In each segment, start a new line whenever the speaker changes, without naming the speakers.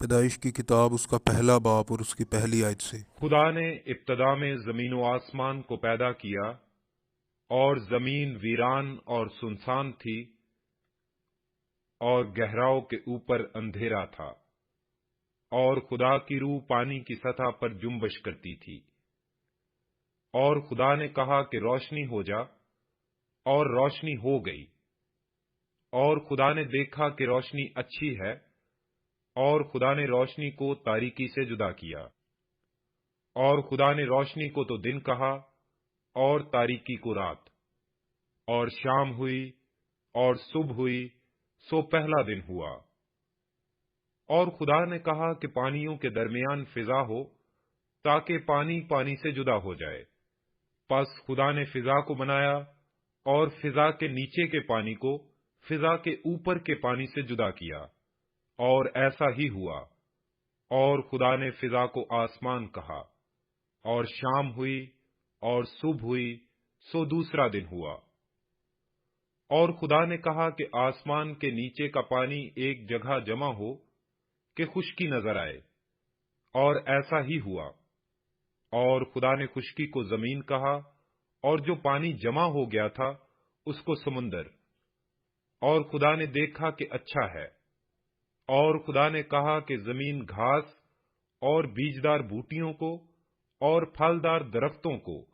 پیدائش کی کتاب اس کا پہلا باب اور اس کی پہلی آیت سے۔
خدا نے ابتدا میں زمین و آسمان کو پیدا کیا، اور زمین ویران اور سنسان تھی، اور گہراؤں کے اوپر اندھیرا تھا، اور خدا کی روح پانی کی سطح پر جنبش کرتی تھی۔ اور خدا نے کہا کہ روشنی ہو جا، اور روشنی ہو گئی۔ اور خدا نے دیکھا کہ روشنی اچھی ہے، اور خدا نے روشنی کو تاریکی سے جدا کیا۔ اور خدا نے روشنی کو تو دن کہا، اور تاریکی کو رات۔ اور شام ہوئی اور صبح ہوئی، سو پہلا دن ہوا۔ اور خدا نے کہا کہ پانیوں کے درمیان فضا ہو، تاکہ پانی پانی سے جدا ہو جائے۔ پس خدا نے فضا کو بنایا، اور فضا کے نیچے کے پانی کو فضا کے اوپر کے پانی سے جدا کیا، اور ایسا ہی ہوا۔ اور خدا نے فضا کو آسمان کہا۔ اور شام ہوئی اور صبح ہوئی، سو دوسرا دن ہوا۔ اور خدا نے کہا کہ آسمان کے نیچے کا پانی ایک جگہ جمع ہو کہ خشکی نظر آئے، اور ایسا ہی ہوا۔ اور خدا نے خشکی کو زمین کہا، اور جو پانی جمع ہو گیا تھا اس کو سمندر۔ اور خدا نے دیکھا کہ اچھا ہے۔ اور خدا نے کہا کہ زمین گھاس اور بیجدار بوٹیوں کو اور پھلدار درختوں کو،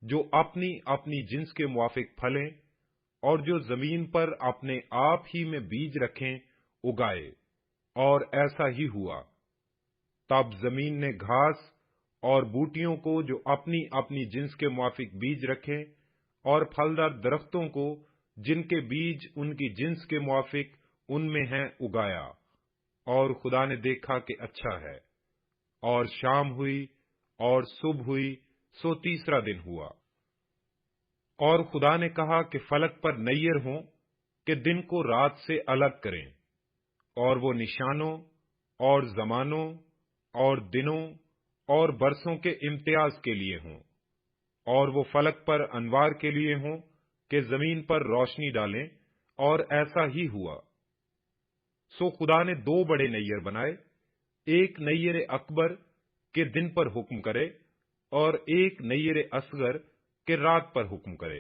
جو اپنی اپنی جنس کے موافق پھلیں اور جو زمین پر اپنے آپ ہی میں بیج رکھیں، اگائے، اور ایسا ہی ہوا۔ تب زمین نے گھاس اور بوٹیوں کو جو اپنی اپنی جنس کے موافق بیج رکھیں، اور پھلدار درختوں کو جن کے بیج ان کی جنس کے موافق ان میں ہیں، اگایا۔ اور خدا نے دیکھا کہ اچھا ہے۔ اور شام ہوئی اور صبح ہوئی، سو تیسرا دن ہوا۔ اور خدا نے کہا کہ فلک پر نیر ہوں کہ دن کو رات سے الگ کریں، اور وہ نشانوں اور زمانوں اور دنوں اور برسوں کے امتیاز کے لیے ہوں، اور وہ فلک پر انوار کے لیے ہوں کہ زمین پر روشنی ڈالیں، اور ایسا ہی ہوا۔ سو خدا نے دو بڑے نیر بنائے، ایک نیر اکبر کہ دن پر حکم کرے، اور ایک نیر اصغر کہ رات پر حکم کرے۔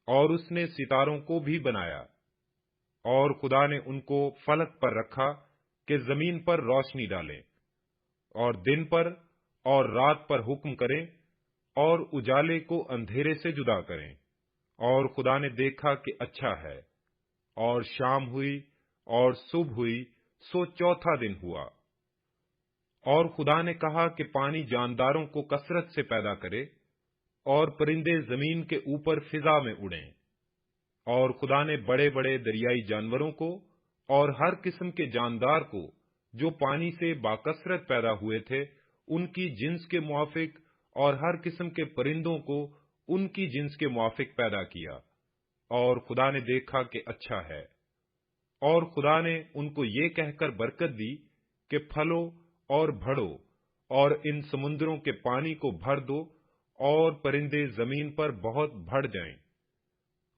اور اس نے ستاروں کو بھی بنایا۔ اور خدا نے ان کو فلک پر رکھا کہ زمین پر روشنی ڈالیں، اور دن پر اور رات پر حکم کریں، اور اجالے کو اندھیرے سے جدا کریں۔ اور خدا نے دیکھا کہ اچھا ہے۔ اور شام ہوئی اور صبح ہوئی، سو چوتھا دن ہوا۔ اور خدا نے کہا کہ پانی جانداروں کو کثرت سے پیدا کرے، اور پرندے زمین کے اوپر فضا میں اڑیں۔ اور خدا نے بڑے بڑے دریائی جانوروں کو اور ہر قسم کے جاندار کو جو پانی سے باکثرت پیدا ہوئے تھے ان کی جنس کے موافق، اور ہر قسم کے پرندوں کو ان کی جنس کے موافق پیدا کیا۔ اور خدا نے دیکھا کہ اچھا ہے۔ اور خدا نے ان کو یہ کہہ کر برکت دی کہ پھلو اور بڑھو، اور ان سمندروں کے پانی کو بھر دو، اور پرندے زمین پر بہت بڑھ جائیں۔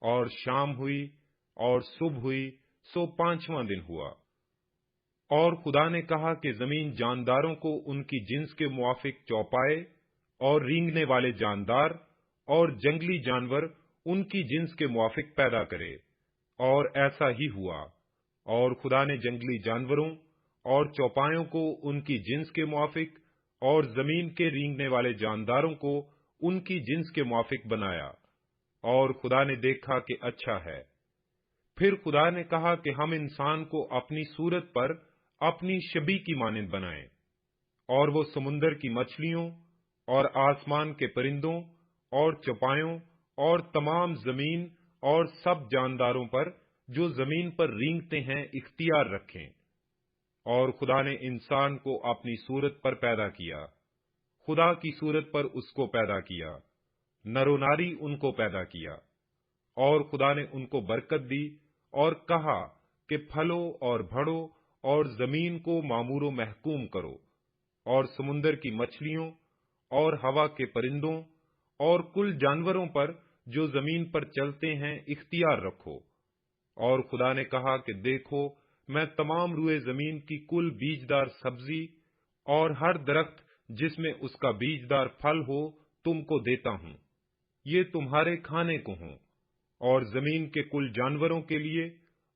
اور شام ہوئی اور صبح ہوئی، سو پانچواں دن ہوا۔ اور خدا نے کہا کہ زمین جانداروں کو ان کی جنس کے موافق چوپائے، اور رینگنے والے جاندار اور جنگلی جانور ان کی جنس کے موافق پیدا کرے، اور ایسا ہی ہوا۔ اور خدا نے جنگلی جانوروں اور چوپایوں کو ان کی جنس کے موافق، اور زمین کے رینگنے والے جانداروں کو ان کی جنس کے موافق بنایا۔ اور خدا نے دیکھا کہ اچھا ہے۔ پھر خدا نے کہا کہ ہم انسان کو اپنی صورت پر اپنی شبیہ کی مانند بنائیں، اور وہ سمندر کی مچھلیوں اور آسمان کے پرندوں اور چوپایوں اور تمام زمین اور سب جانداروں پر جو زمین پر رینگتے ہیں اختیار رکھیں۔ اور خدا نے انسان کو اپنی صورت پر پیدا کیا، خدا کی صورت پر اس کو پیدا کیا، نر و ناری ان کو پیدا کیا۔ اور خدا نے ان کو برکت دی اور کہا کہ پھلو اور بڑھو، اور زمین کو معمور و محکوم کرو، اور سمندر کی مچھلیوں اور ہوا کے پرندوں اور کل جانوروں پر جو زمین پر چلتے ہیں اختیار رکھو۔ اور خدا نے کہا کہ دیکھو، میں تمام روئے زمین کی کل بیجدار سبزی اور ہر درخت جس میں اس کا بیجدار پھل ہو تم کو دیتا ہوں، یہ تمہارے کھانے کو ہوں، اور زمین کے کل جانوروں کے لیے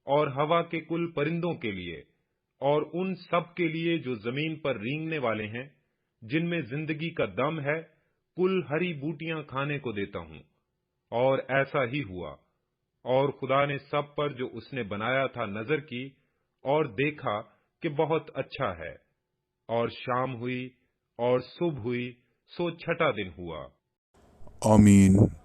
اور ہوا کے کل پرندوں کے لیے اور ان سب کے لیے جو زمین پر رینگنے والے ہیں، جن میں زندگی کا دم ہے، کل ہری بوٹیاں کھانے کو دیتا ہوں۔ اور ایسا ہی ہوا، اور خدا نے سب پر جو اس نے بنایا تھا نظر کی، اور دیکھا کہ بہت اچھا ہے۔ اور شام ہوئی اور صبح ہوئی، سو چھٹا دن ہوا۔
آمین۔